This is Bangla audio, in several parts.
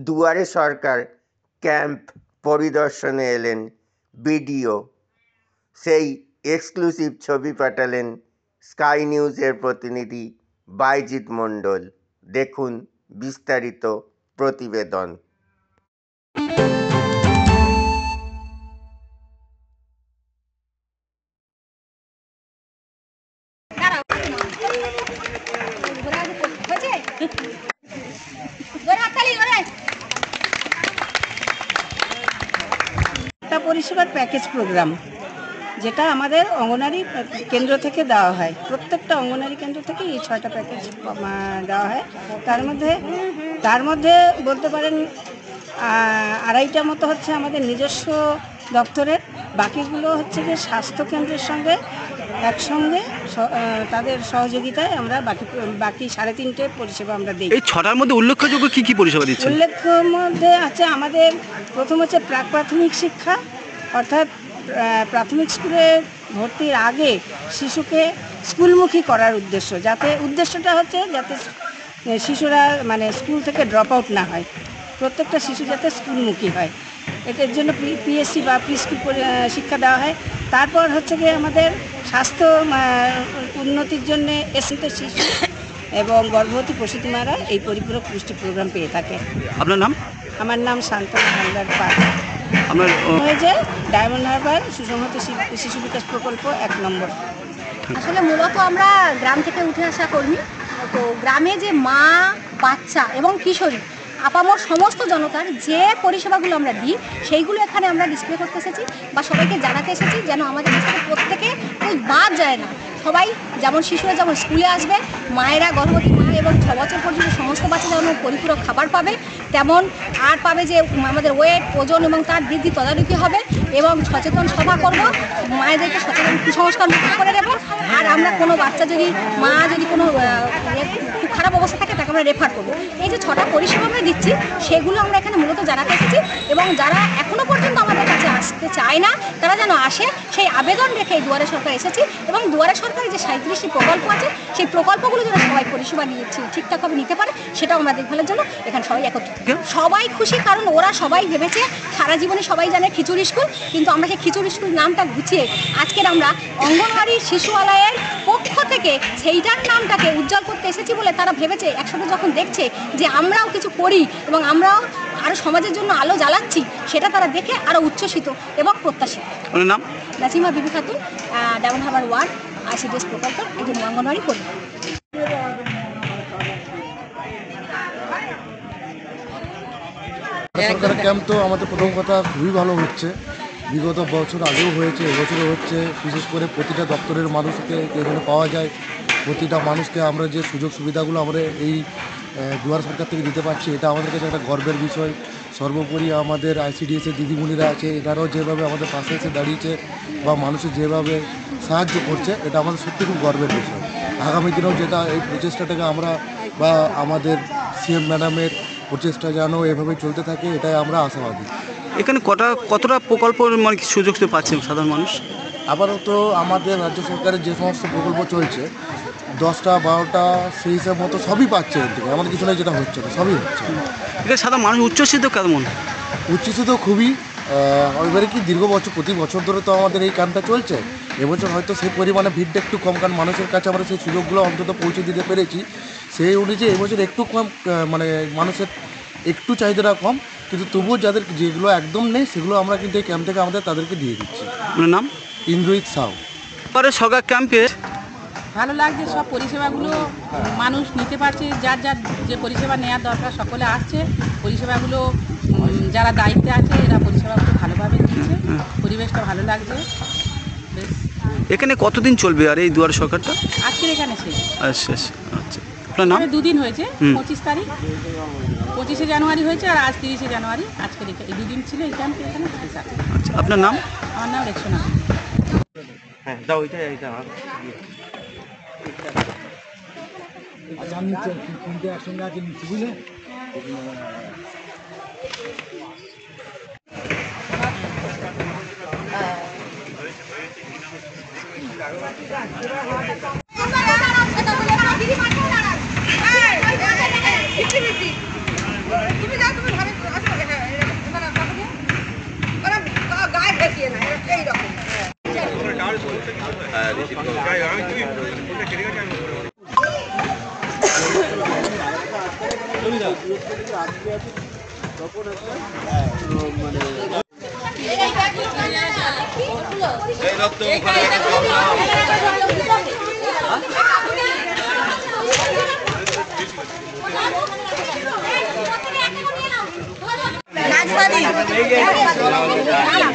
দুয়ারে সরকার ক্যাম্প পরিদর্শনে এলেন বিডিও। সেই এক্সক্লুসিভ ছবি পাঠালেন স্কাই নিউজের প্রতিনিধি বাইজিৎ মণ্ডল। দেখুন বিস্তারিত প্রতিবেদন। পরিষেবার প্যাকেজ প্রোগ্রাম যেটা আমাদের অঙ্গনারী কেন্দ্র থেকে দেওয়া হয়, প্রত্যেকটা অঙ্গনারী কেন্দ্র থেকে এই 6টা প্যাকেজ দেওয়া হয়। তার মধ্যে বলতে পারেন 2.5টা মতো হচ্ছে আমাদের নিজস্ব দপ্তরের, বাকিগুলো হচ্ছে যে স্বাস্থ্যকেন্দ্রের সঙ্গে একসঙ্গে তাদের সহযোগিতায় আমরা বাকি 3.5টে পরিষেবা আমরা দিই। এই 6টার মধ্যে উল্লেখযোগ্য কী কী পরিষেবা দিচ্ছেন? উল্লেখ্যর মধ্যে আছে আমাদের প্রথম হচ্ছে প্রাক প্রাথমিক শিক্ষা, অর্থাৎ প্রাথমিক স্কুলে ভর্তির আগে শিশুকে স্কুলমুখী করার উদ্দেশ্যটা হচ্ছে যাতে শিশুরা মানে স্কুল থেকে ড্রপ আউট না হয়, প্রত্যেকটা শিশু যাতে স্কুলমুখী হয়, এটার জন্য পিএসসি বা প্রি স্কুল শিক্ষা দেওয়া হয়। তারপর হচ্ছে গিয়ে আমাদের স্বাস্থ্য উন্নতির জন্যে এসিতে শিশু এবং গর্ভবতী প্রসূতি মারা এই পরিপূরক পুষ্টি প্রোগ্রাম পেয়ে থাকে। আপনার নাম? আমার নাম শান্তনা হালদার পাল। আপনার হয়েছে ডায়মন্ড হারবার সুসংহত শিশু বিকাশ প্রকল্প 1 নম্বর। আসলে মূলত আমরা গ্রাম থেকে উঠে আসা কর্মী, তো গ্রামে যে মা, বাচ্চা এবং কিশোরী আপামর সমস্ত জনতার যে পরিষেবাগুলো আমরা দিই সেইগুলো এখানে আমরা ডিসপ্লে করতে এসেছি বা সবাইকে জানাতে এসেছি, যেন আমাদের কাছ থেকে প্রত্যেকে বাদ যায় না। সবাই যেমন শিশুরা যেমন স্কুলে আসবে, মায়েরা, গর্ভবতী মা এবং 6 বছর পর্যন্ত সমস্ত বাচ্চা যেমন পরিপূরক খাবার পাবে, তেমন আর পাবে যে আমাদের ওয়েট, ওজন এবং তার বৃদ্ধি তদারকি হবে এবং সচেতন সভা করব, মায়েদেরকে সচেতন কুসংস্কার মুক্ত করে দেবো। আর আমরা কোনো বাচ্চা যদি কোনো খুব খারাপ অবস্থা থাকে তাকে আমরা রেফার করবো। এই যে 6টা পরিষেবা আমরা দিচ্ছি সেগুলো আমরা এখানে মূলত জানাতে এসেছি, এবং যারা এখনও পর্যন্ত আমাদের কাছে আসতে চায় না তারা যেন আসে সেই আবেদন রেখে দুয়ারে সরকার এসেছি। এবং দুয়ারে সরকারের যে 37টি প্রকল্প আছে সেই প্রকল্পগুলো যেন সবাই পরিষেবা ঠিকঠাকভাবে নিতে পারে সেটাও আমরা দেখভালের জন্য এখানে সবাই একত্রিত। সবাই খুশি, কারণ ওরা সবাই ভেবেছে সারা জীবনে সবাই জানে খিচুড়ি স্কুল, কিন্তু আমরা সেই খিচুড়ি স্কুল নামটা গুছিয়ে আজকের আমরা অঙ্গনওয়াড়ি শিশুআলয়ের পক্ষ থেকে সেইটার নামটাকে উজ্জ্বল করতে এসেছি বলে তারা ভেবেছে, একসাথে যখন দেখছে যে আমরাও কিছু করি এবং আমরাও আরও সমাজের জন্য আলো জ্বালাচ্ছি, সেটা তারা দেখে আরও উচ্ছ্বসিত এবং প্রত্যাশিত। আপনার নাম? নাসিমা বিবি খাতুন, ডায়মন্ড হারবার 1 ICDS প্রকল্প একজন অঙ্গনওয়াড়ি কর্মী। সরকারের ক্যাম্প তো আমাদের প্রথম কথা খুবই ভালো হচ্ছে, বিগত বছর আগেও হয়েছে, এবছরও হচ্ছে। বিশেষ করে প্রতিটা দপ্তরের মানুষকে এখানে পাওয়া যায়, প্রতিটা মানুষকে আমরা যে সুযোগ সুবিধাগুলো আমরা এই দুয়ার সরকার থেকে দিতে পারছি, এটা আমাদের কাছে একটা গর্বের বিষয়। সর্বোপরি আমাদের ICDS-এর দিদিমণিরা আছে, এনারাও যেভাবে আমাদের পাশে এসে দাঁড়িয়েছে বা মানুষের যেভাবে সাহায্য করছে, এটা আমাদের সত্যি খুব গর্বের বিষয়। আগামী দিনেও যেটা এই প্রচেষ্টাটাকে আমরা বা আমাদের CM ম্যাডামের প্রচেষ্টা যেন এভাবে চলতে থাকে, এটাই আমরা আশাবাদী। এখানে কতটা প্রকল্প মানে সুযোগ পাচ্ছেন সাধারণ মানুষ? আপাতত আমাদের রাজ্য সরকারের যে সমস্ত প্রকল্প চলছে 10টা 12টা সেই হিসাব মতো সবই পাচ্ছে, এর থেকে এমন কিছু নয় যেটা হচ্ছে না, সবই হচ্ছে। এখানে সাধারণ মানুষ উচ্ছ্বসিত কেমন? উচ্ছ্বসিত খুবই। এবারে কি দীর্ঘ বছর প্রতি বছর ধরে তো আমাদের এই ক্যাম্পটা চলছে, এবছর হয়তো সেই পরিমাণে ভিড়টা একটু কম, কারণ মানুষের কাছে আমরা সেই সুযোগগুলো অন্তত পৌঁছে দিতে পেরেছি। সেই অনুযায়ী এবছর একটু কম, মানে মানুষের একটু চাহিদাটা কম, কিন্তু তবুও যাদের যেগুলো একদম নেই সেগুলো আমরা কিন্তু এই ক্যাম্প থেকে আমাদের তাদেরকে দিয়ে দিচ্ছি। আপনার নাম? ইন্দ্রজিৎ সাউ। পরে সরকার ক্যাম্পে ভালো লাগছে, সব পরিষেবাগুলো মানুষ নিতে পারছে, যার যে পরিষেবা নেওয়ার দরকার সকলে আসছে। পরিষেবাগুলো যারা দায়িত্বে আছে এরা পরিষেবাগুলো ভালোভাবে দিচ্ছে, পরিবেশটা ভালো লাগছে। বেশ। এখানে কতদিন চলবে আর এই দুয়ারে সরকারটা? আজকের এখানে শেষ। আচ্ছা আচ্ছা। আপনার নাম? 2 দিন হয়েছে, 25 তারিখ, 25শে জানুয়ারি হয়েছে আর আজ 30শে জানুয়ারি। আজকের এই 2 দিন ছিল এই ক্যাম্পে এখানে শেষ আছে। আচ্ছা, আপনার নাম? আমার নাম রেক্সোনা। হ্যাঁ দাও, এইটা একসঙ্গে আছে বুঝলে। তুমি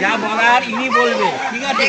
যা বলার ইনি বলবে, ঠিক আছে?